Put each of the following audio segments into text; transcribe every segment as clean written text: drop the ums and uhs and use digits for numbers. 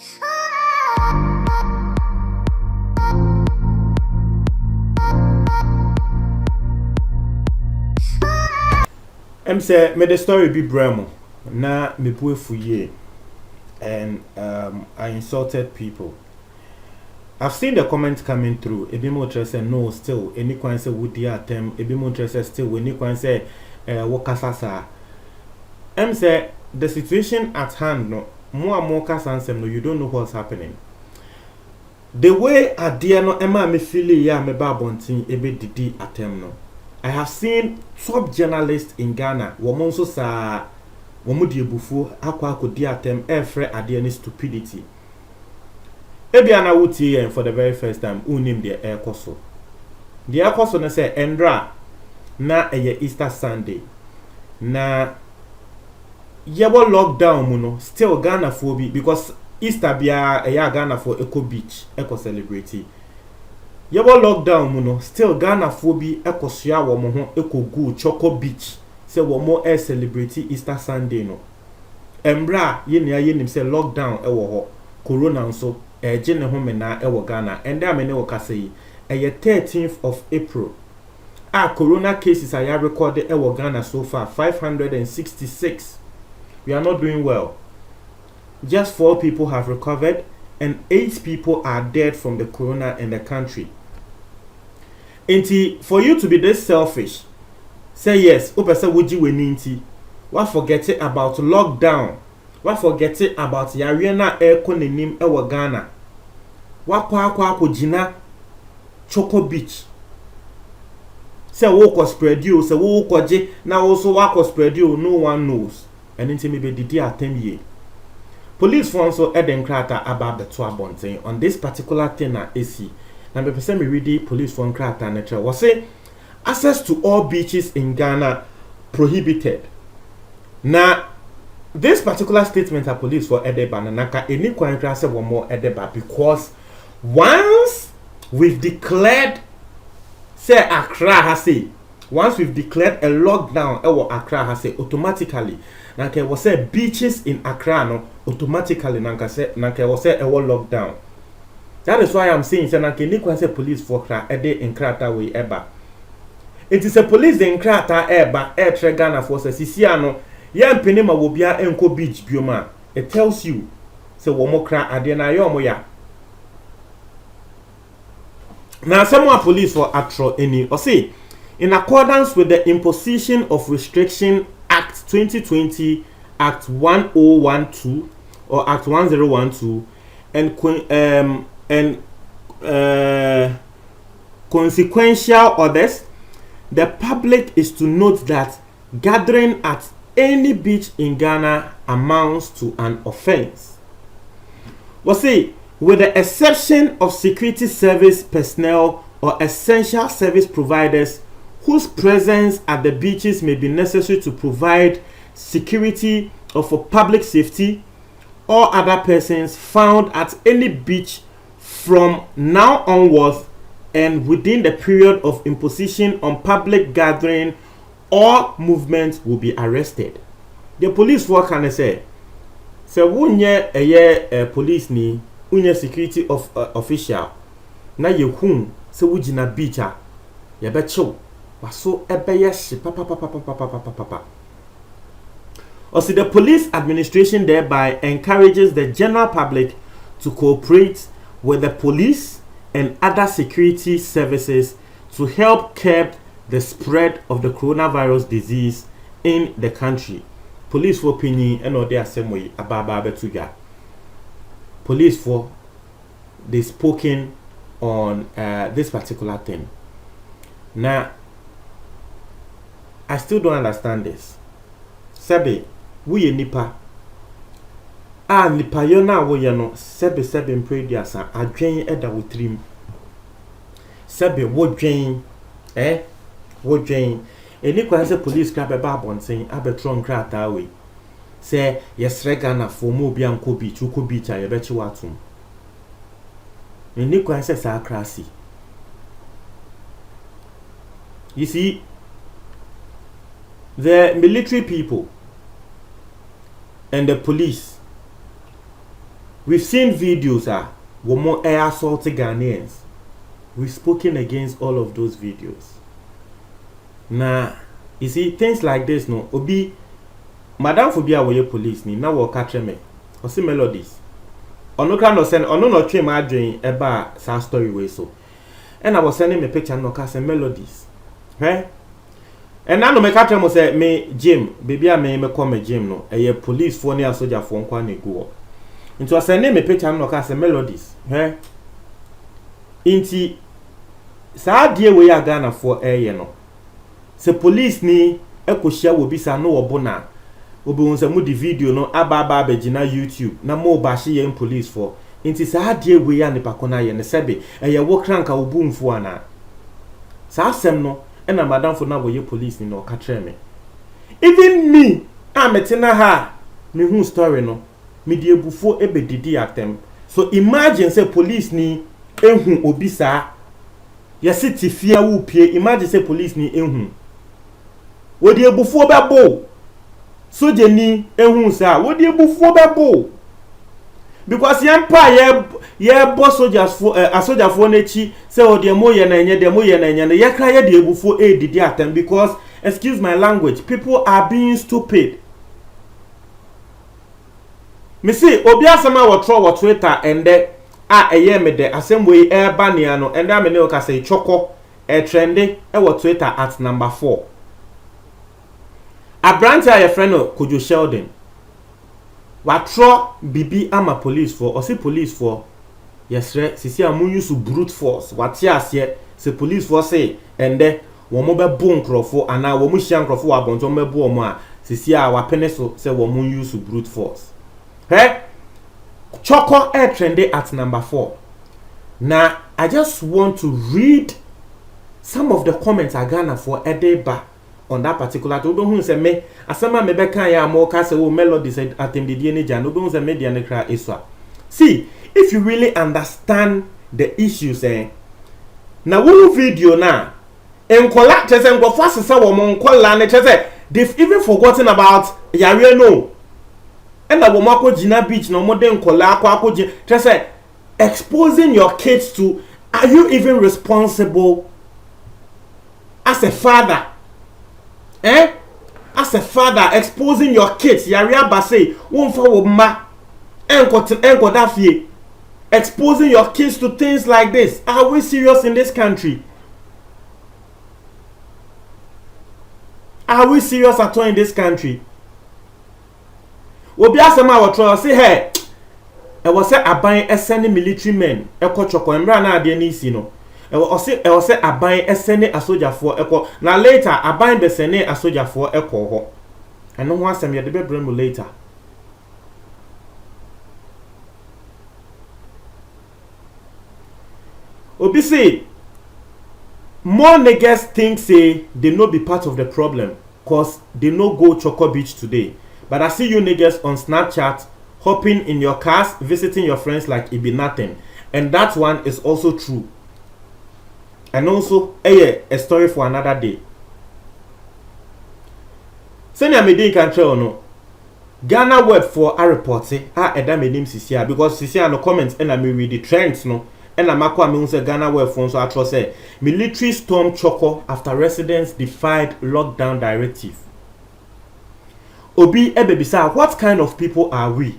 Say me the story be bremo na me fuye and I insulted people. I've seen the comments coming through. Ebi mo say no still any kwan say would attempt. Ebi mo say still any kwan say wakasasa. Say the situation at hand no more kasansem no you don't know what's happening. The way adia no ema me feel ya me ba bontin ebe didi attempt no. I have seen top journalists in Ghana woman so sa womu di ebufu akwa akodi atem efre ade ni stupidity. Ebi ana wuti for the very first time unim the air koso. The air koso na say endra na eye Easter Sunday. Na yebo lockdown mu no still Ghana for bi because Easter bia eya Ghana for Eco Beach eco celebrate. Yebo lockdown mu no still Ghana for bi ekosua wo mo ho ekogu Choco Beach say wo mo air celebrate Easter Sunday no embra ye nia ye nim say lockdown ewo ho corona nso eje ne ho mena ewo Ghana and am ne wo kase yi 13th of April corona cases are recorded ewo Ghana so far 566. We are not doing well. Just 4 people have recovered and 8 people are dead from the corona in the country. For you to be this selfish, say yes, upesa wuji weninti. What forgetting about lockdown? What forgetting about Yariana air konenim ewa Ghana? What kwa jina Choco Beach? Say wo spread you, say wo je na also wa spread you, no one knows. And into maybe didi atem ye. Police for also Eden Krata about the Twabonting on this particular thing at AC. Now, me person me read the police for Krata nature was say access to all beaches in Ghana prohibited. Now, this particular statement of police for Edeba Nanaka any kwan say one more Edeba because once we've declared say Accra has say once we've declared a lockdown Accra has say automatically nanka was say beaches in Accra no automatically nanka was say a lockdown. That is why I'm saying say nanka ni kwan say police for Accra in Krata way eba. It is a police in Krata eba tre Ghana for say sisia no ya mpene ma wo bia enko beach bioma. It tells you say wo mo kra ade na yo mo ya. Now some police for atro any or say in accordance with the Imposition of Restriction Act 2020, Act 1012 or Act 1012, and consequential orders, the public is to note that gathering at any beach in Ghana amounts to an offense. Say, with the exception of security service personnel or essential service providers whose presence at the beaches may be necessary to provide security or for public safety, or other persons found at any beach from now onwards and within the period of imposition on public gathering or movement will be arrested. The police work can say wunye a police ni unye security of official na yehun se wujina beacha ya becho waso ebeyeshi papa. Also, the police administration thereby encourages the general public to cooperate with the police and other security services to help curb the spread of the coronavirus disease in the country. Police for opinion and other assembly about Betuga. Police for they spoken on this particular thing. Now, I still don't understand this. Sebe, we nipa. Nipa yo na wo ye no sebe mprediasa adwen eda wo trim. Sebe wo dwen wo dwen eni kwa se police ka beba abonten abetron krata we. Se yesre Ghana for mo bia nko beach uko beach aye bechi watum. Eni kwa se sa krasi. You see, the military people and the police We've seen videos women air assaulting Ghanaians. We've spoken against all of those videos. Now, you see, things like this, no, obi, Madam Phobia were police, ni now will catch me. Or see melodies. Or no kind of send, or no train my dream about sa story way so. And I was sending me picture no cast melodies. Hey? And now no me catch me say me Jim, baby I me call me Jim no. A police for near soldier for one go. Into a sending me picture no cast melodies. Hey? Inti sa die we ya Ghana for air no. Se police ni ekohia wo bisa no obona obi won se mu di video no aba begina YouTube na mo ba hye yen police for inti sa die we ya ne pakona ye ne sebe eye wo kranka obu mfu ana sa asem no e na madam for na wo ye police ni no ka kire me even me ametina ha me hu story no me di ebufo ebedidi atem so imagine say police ni ehun obi sa yesi tifia wo pie imagine say police ni ehun wodi ebufuo bebo soje ni ehun sa wodi ebufuo bebo because yampa ye boss soldiers for soldier for nechi say wodi moye na enye na ye kra ye de ebufuo edidi atem because excuse my language people are being stupid. Me see obi asema wo tro wo Twitter ende eye me de asem we e ba ne ano ende amene o ka say choko trending e wo Twitter at number 4. A branch a friend of Kojo Sheldon. Watro bibi ama police for or say police for yes re sisi amu use brute force wati ase se police for say ende wo mo be bo nkrofo ana wo mo hia nkrofo wa bonto mo be bo mo a sisi a wa pene so say wo mo use brute force. Hey, Choco air trending at number 4. Now I just want to read some of the comments I Ghana for Edeba on that particular to who say me asema me beka ya mo ka say wo melody said atendidi ni jan no say media ne kra eswa. See, if you really understand the issues na wo video na enkola chese nkofo asesa wo mo nkola ne chese they've even forgotten about yare no and wo mo akogina beach no mo de nkola akogina chese exposing your kids to, are you even responsible as a father? As a father exposing your kids, Yaria Base, won't for ma, exposing your kids to things like this. Are we serious in this country? Are we serious at all in this country? Obi asema wa tro say hey, e was say aban sending military men e ko choko emra na ade ni isi no. E was say aban sending asojafo e ko na later aban be sending asojafo e ko ho. Eno ho asem ye de be brem later. Obi say more niggas think say they no be part of the problem cause they no go Choco Beach today. But I see you niggas on Snapchat hopping in your cars, visiting your friends like it be nothing. And that one is also true. And also, a story for another day. Senya Medin can tell no. Ghana word for a report say, eda me name Sisia because Sisia no comments and I may read the trends no. And I'm going to say Ghana word for so I trust say military storm Choco after residents defied lockdown directive. Obi Ebebisa, what kind of people are we?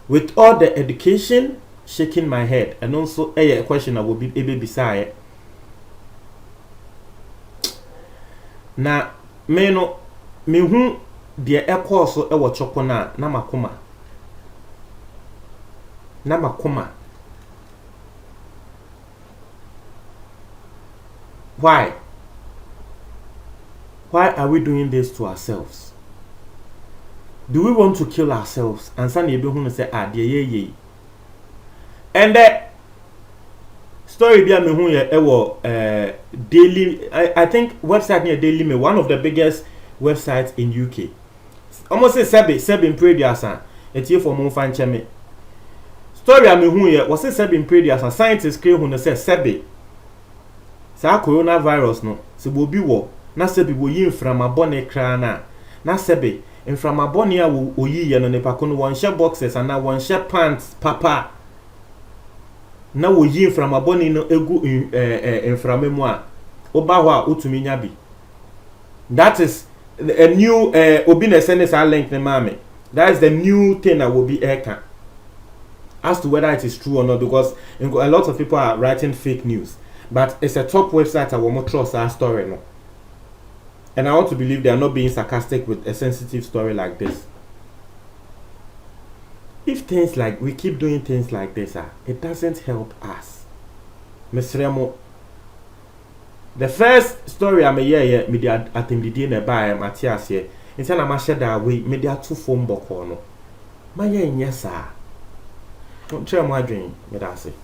With all the education, shaking my head. And also a question I will be Ebebisa. Na me no me hu de ekọ so e wo Choco na makoma. Na makoma. Why? Why are we doing this to ourselves? Do we want to kill ourselves? And some you don't say, ye. And the story be me who daily. I think website near Daily Me, one of the biggest websites in UK. Almost say Sebi in previous it's here for more fan cheme. Story me who was Sebi in previous and scientists create who say Sebi. Sa coronavirus no se bo bi wo na Sebi wo yi mframa bone kra na Sebi mframa bone a wo yi ye no ne pa ko no won share boxes and na won share pants papa na wo yi mframaboni no egu mframe mu a oba ho a otumi nya bi. That is a new obi na send a link ne mame. That is the new thing that will be eka. As to whether it is true or not, because a lot of people are writing fake news, but it's a top website that will more trust our story no. And I want to believe they are not being sarcastic with a sensitive story like this. If things like we keep doing things like this, it doesn't help us. Mr. Remo, the first story I'm a year, media at him the dinner by Matthias here. Instead of my shadow, we media 2 phone book or no. My yes, sir. Don't tell my dream, me that's it.